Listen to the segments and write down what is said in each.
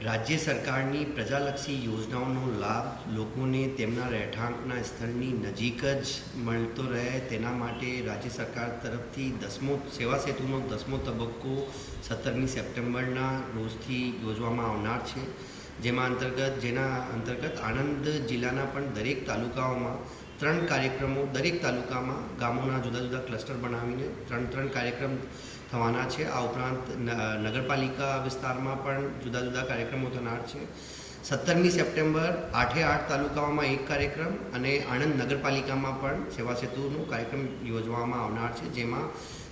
રાજ્ય સરકારની પ્રજાલક્ષી યોજનાઓનો લાભ લોકોને તેમના રહેઠાણના સ્થળની નજીક જ મળતો રહે તેના માટે રાજ્ય સરકાર તરફથી સેવા સેતુનો 10મો તબક્કો 17મી સપ્ટેમ્બરના રોજથી યોજવામાં આવનાર છે, જેના અંતર્ગત આણંદ જિલ્લાના પણ દરેક તાલુકાઓમાં 3 કાર્યક્રમો, દરેક તાલુકામાં ગામોના જુદા જુદા ક્લસ્ટર બનાવીને 3 કાર્યક્રમ થવાના છે। આ ઉપરાંત નગરપાલિકા વિસ્તારમાં પણ જુદા જુદા કાર્યક્રમો થનાર છે। 17મી સપ્ટેમ્બર 8 તાલુકાઓમાં 1 કાર્યક્રમ અને આણંદ નગરપાલિકામાં પણ સેવા સેતુનો કાર્યક્રમ યોજવામાં આવનાર છે, જેમાં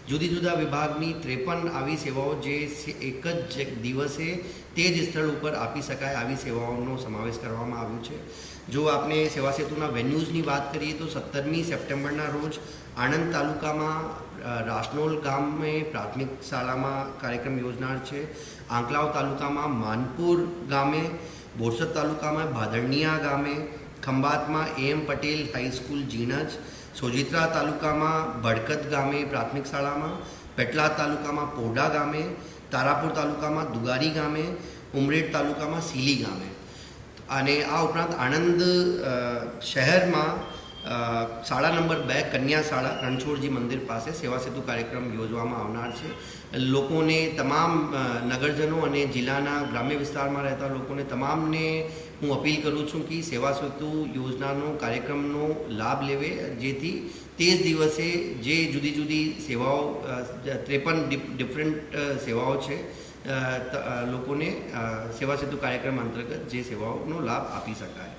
જુદી જુદા વિભાગની 53 આવી સેવાઓ જે એક જ દિવસે તે જ સ્થળ ઉપર આપી શકાય આવી સેવાઓનો સમાવેશ કરવામાં આવ્યો છે। જો આપણે સેવા સેતુના વેન્યુઝની વાત કરીએ તો 17મી સપ્ટેમ્બરના રોજ આણંદ તાલુકામાં રાસનોલ ગામે પ્રાથમિક શાળામાં કાર્યક્રમ યોજનાર છે। આંકલાવ તાલુકામાં માનપુર ગામે, બોરસદ તાલુકામાં ભાદરણીયા ગામે, ખંભાતમાં AM પટેલ હાઈસ્કૂલ જીણજ, સોજિત્રા તાલુકામાં ભડકત ગામે પ્રાથમિક શાળામાં, પેટલાદ તાલુકામાં પોડા ગામે, તારાપુર તાલુકામાં દુગારી ગામે, ઉમરેઠ તાલુકામાં સીલી ગામે અને આ ઉપરાંત આણંદ શહેરમાં શાળા નંબર 2 કન્યા શાળા રણછોડજી મંદિર પાસે સેવા સેતુ કાર્યક્રમ યોજવામાં આવનાર છે। લોકોને, તમામ નગરજનો અને જિલ્લાના ગ્રામ્ય વિસ્તારમાં રહેતા લોકોને તમામને હું અપીલ કરું છું કે સેવા સેતુ યોજનાનો કાર્યક્રમનો લાભ લેવે, જેથી તે જ દિવસે જે જુદી જુદી સેવાઓ 53 ડિફરન્ટ સેવાઓ છે લોકોને સેવા સેતુ કાર્યક્રમ અંતર્ગત જે સેવાઓનો લાભ આપી શકાય।